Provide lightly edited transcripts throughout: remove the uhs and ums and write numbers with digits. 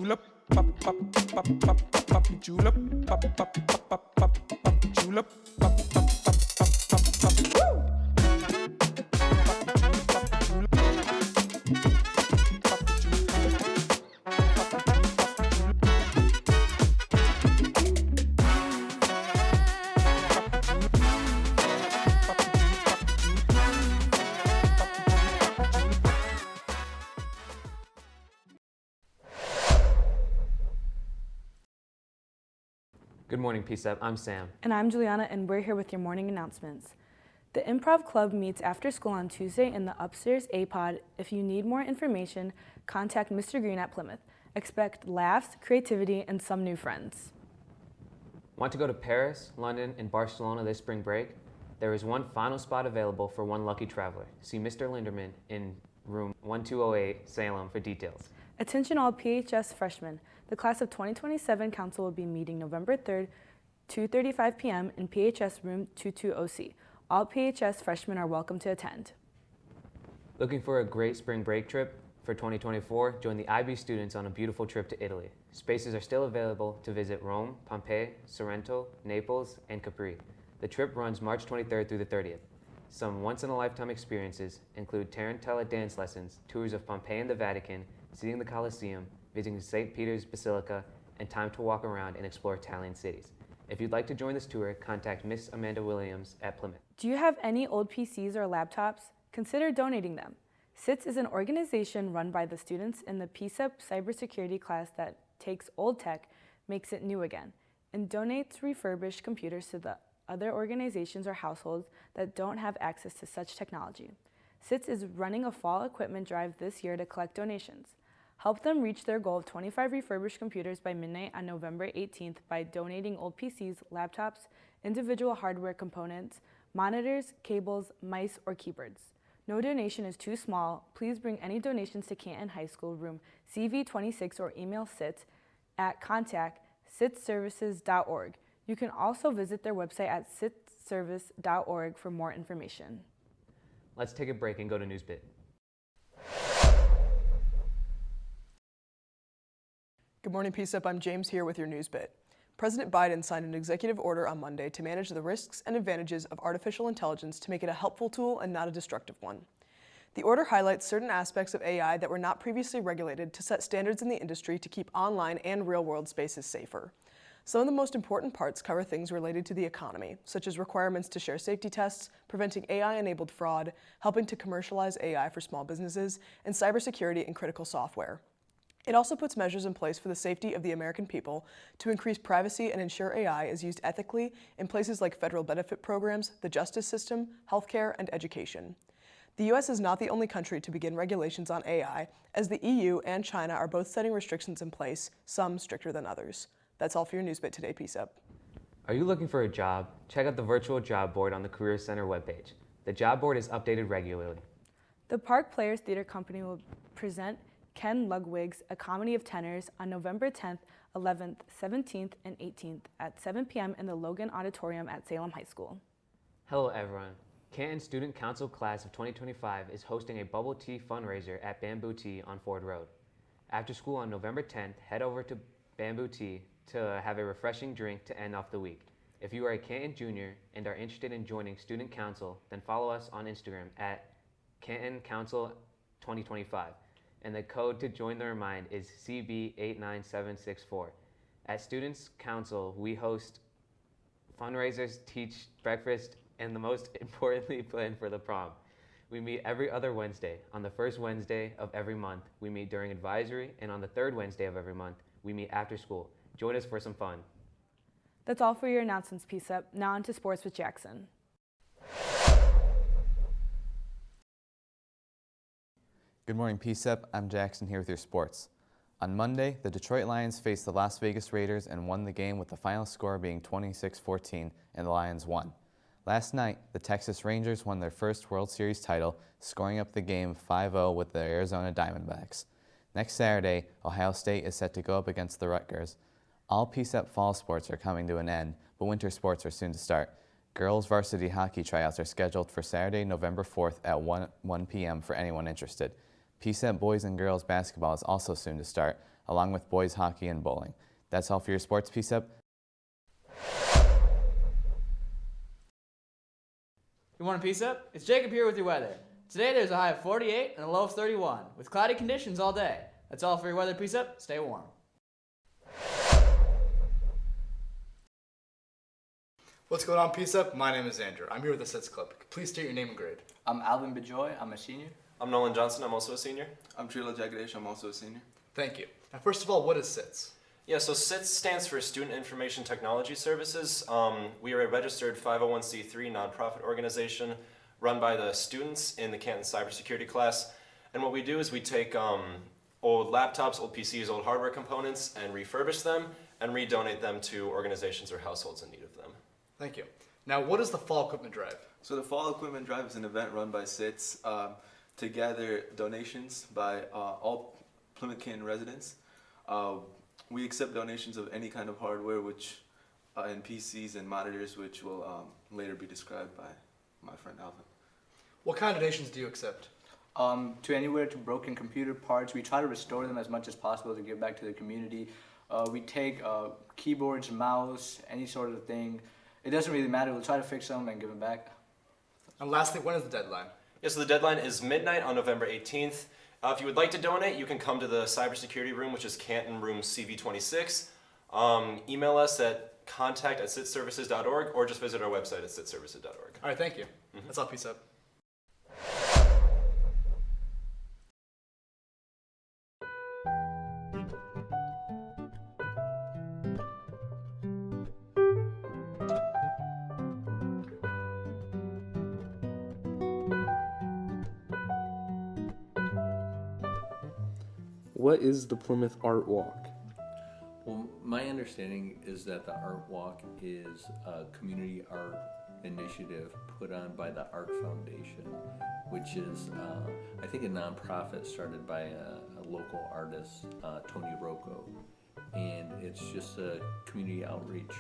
julep, pop, pop, pop, pop, pop, pop, julep, pop, pop, pop, pop, pop, pop, julep, pop, pop, pop, pop, pop, pop, woo! Good morning, PSEP. I'm Sam. And I'm Juliana, and we're here with your morning announcements. The Improv Club meets after school on Tuesday in the upstairs A-Pod. If you need more information, contact Mr. Green at Plymouth. Expect laughs, creativity, and some new friends. Want to go to Paris, London, and Barcelona this spring break? There is one final spot available for one lucky traveler. See Mr. Linderman in room 1208, Salem for details. Attention all PHS freshmen. The class of 2027 council will be meeting November 3rd, 2:35 p.m. in PHS room 220C. All PHS freshmen are welcome to attend. Looking for a great spring break trip? For 2024, join the IB students on a beautiful trip to Italy. Spaces are still available to visit Rome, Pompeii, Sorrento, Naples, and Capri. The trip runs March 23rd through the 30th. Some once-in-a-lifetime experiences include Tarantella dance lessons, tours of Pompeii and the Vatican, seeing the Colosseum, visiting St. Peter's Basilica, and time to walk around and explore Italian cities. If you'd like to join this tour, contact Miss Amanda Williams at Plymouth. Do you have any old PCs or laptops? Consider donating them. SITS is an organization run by the students in the PSEP cybersecurity class that takes old tech, makes it new again, and donates refurbished computers to the other organizations or households that don't have access to such technology. SITS is running a fall equipment drive this year to collect donations. Help them reach their goal of 25 refurbished computers by midnight on November 18th by donating old PCs, laptops, individual hardware components, monitors, cables, mice, or keyboards. No donation is too small. Please bring any donations to Canton High School room CV26 or email SITS at contact@sitsservices.org. You can also visit their website at sitsservice.org for more information. Let's take a break and go to Newsbit. Good morning, PSEP. I'm James here with your Newsbit. President Biden signed an executive order on Monday to manage the risks and advantages of artificial intelligence to make it a helpful tool and not a destructive one. The order highlights certain aspects of AI that were not previously regulated to set standards in the industry to keep online and real-world spaces safer. Some of the most important parts cover things related to the economy, such as requirements to share safety tests, preventing AI-enabled fraud, helping to commercialize AI for small businesses, and cybersecurity and critical software. It also puts measures in place for the safety of the American people to increase privacy and ensure AI is used ethically in places like federal benefit programs, the justice system, healthcare, and education. The U.S. is not the only country to begin regulations on AI, as the EU and China are both setting restrictions in place, some stricter than others. That's all for your Newsbit today, PSEP. Are you looking for a job? Check out the virtual job board on the Career Center webpage. The job board is updated regularly. The Park Players Theater Company will present Ken Ludwig's A Comedy of Tenors on November 10th, 11th, 17th, and 18th at 7 p.m. in the Logan Auditorium at Salem High School. Hello everyone. Canton Student Council Class of 2025 is hosting a bubble tea fundraiser at Bamboo Tea on Ford Road. After school on November 10th, head over to Bamboo Tea to have a refreshing drink to end off the week. If you are a Canton junior and are interested in joining Student Council, then follow us on Instagram at Canton Council 2025. And the code to join the remind is CB89764. At Students Council, we host fundraisers, teach breakfast, and the most importantly, plan for the prom. We meet every other Wednesday. On the first Wednesday of every month, we meet during advisory, and on the third Wednesday of every month, we meet after school. Join us for some fun. That's all for your announcements, PSEP. Now on to sports with Jackson. Good morning, PSEP. I'm Jackson here with your sports. On Monday, the Detroit Lions faced the Las Vegas Raiders and won the game with the final score being 26-14, and the Lions won. Last night, the Texas Rangers won their first World Series title, scoring up the game 5-0 with the Arizona Diamondbacks. Next Saturday, Ohio State is set to go up against the Rutgers. All PSEP fall sports are coming to an end, but winter sports are soon to start. Girls varsity hockey tryouts are scheduled for Saturday, November 4th at 1 p.m. for anyone interested. PSEP boys and girls basketball is also soon to start, along with boys hockey and bowling. That's all for your sports, PSEP. Good morning, PSEP. It's Jacob here with your weather. Today there's a high of 48 and a low of 31, with cloudy conditions all day. That's all for your weather, PSEP. Stay warm. What's going on, PSEP? My name is Andrew. I'm here with the SITS Club. Please state your name and grade. I'm Alvin Bejoy. I'm a senior. I'm Nolan Johnson. I'm also a senior. I'm Trila Jagadesh. I'm also a senior. Thank you. Now, first of all, what is SITS? Yeah, so SITS stands for Student Information Technology Services. We are a registered 501c3 nonprofit organization run by the students in the Canton cybersecurity class. And what we do is we take old laptops, old PCs, old hardware components, and refurbish them and redonate them to organizations or households in need of them. Thank you. Now, what is the Fall Equipment Drive? So the Fall Equipment Drive is an event run by SITS to gather donations by all Plymouth Canton residents. We accept donations of any kind of hardware, which and PCs and monitors, which will later be described by my friend Alvin. What kind of donations do you accept? To anywhere to broken computer parts. We try to restore them as much as possible to give back to the community. We take keyboards, mouse, any sort of thing. It doesn't really matter. We'll try to fix them and give them back. And lastly, when is the deadline? Yeah, so the deadline is midnight on November 18th. If you would like to donate, you can come to the cybersecurity room, which is Canton Room CV26. Email us at contact@sitservices.org or just visit our website at sitservices.org. All right, thank you. That's all, PSEP. What is the Plymouth Art Walk? Well, my understanding is that the Art Walk is a community art initiative put on by the Art Foundation, which is, I think, a nonprofit started by a local artist, Tony Rocco. And it's just a community outreach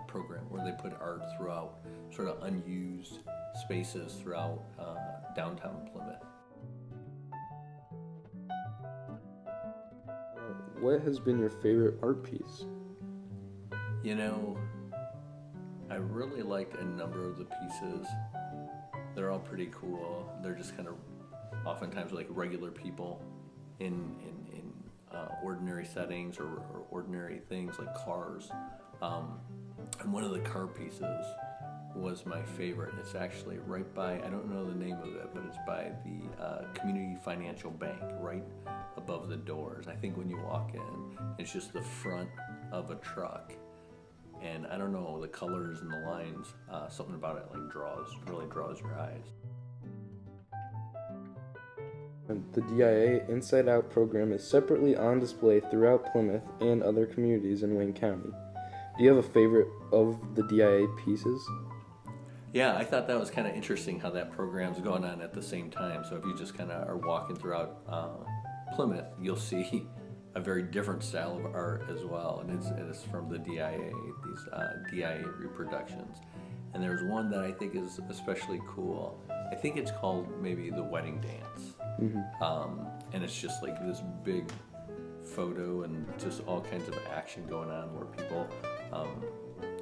program where they put art throughout sort of unused spaces throughout downtown Plymouth. What has been your favorite art piece? You know, I really liked a number of the pieces. They're all pretty cool. They're just kind of oftentimes like regular people in ordinary settings or ordinary things like cars. And one of the car pieces was my favorite. It's actually right by, I don't know the name of it, but it's by the Community Financial Bank, right above the doors. I think when you walk in, it's just the front of a truck. And I don't know, the colors and the lines, something about it like really draws your eyes. The DIA Inside Out program is separately on display throughout Plymouth and other communities in Wayne County. Do you have a favorite of the DIA pieces? Yeah, I thought that was kind of interesting how that program's going on at the same time. So if you just kind of are walking throughout Plymouth, you'll see a very different style of art as well, and it's from the DIA, these DIA reproductions. And there's one that I think is especially cool. I think it's called maybe The Wedding Dance. And it's just like this big photo and just all kinds of action going on where people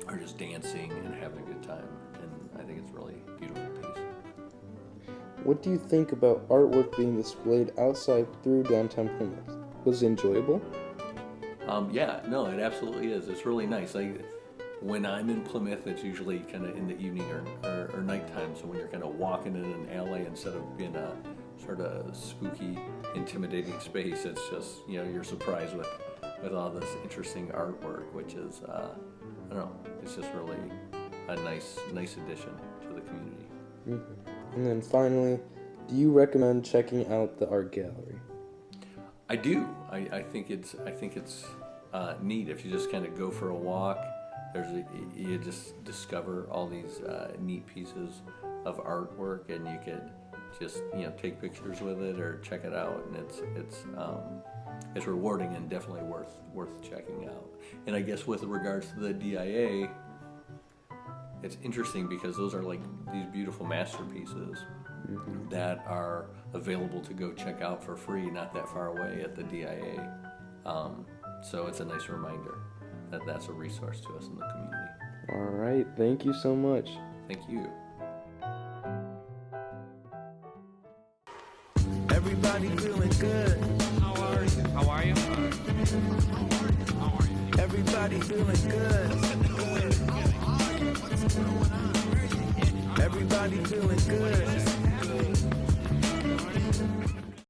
are just dancing and having a good time. And I think it's a really beautiful piece. What do you think about artwork being displayed outside through downtown Plymouth? Was it enjoyable? Yeah, no, it absolutely is. It's really nice. Like when I'm in Plymouth, it's usually kind of in the evening or nighttime. So when you're kind of walking in an alley instead of being a sort of spooky, intimidating space, it's just, you know, you're surprised with all this interesting artwork, which is, I don't know, it's just really a nice addition to the community. And then finally, do you recommend checking out the art gallery? I do. I think it's neat if you just kind of go for a walk. You just discover all these neat pieces of artwork, and you could just, you know, take pictures with it or check it out, and it's rewarding and definitely worth checking out. And I guess with regards to the DIA, it's interesting because those are like these beautiful masterpieces, that are available to go check out for free, not that far away at the DIA. So it's a nice reminder that that's a resource to us in the community. All right, thank you so much. Thank you. Everybody feeling good. How are you? How are you? Everybody feeling good. Everybody feeling good.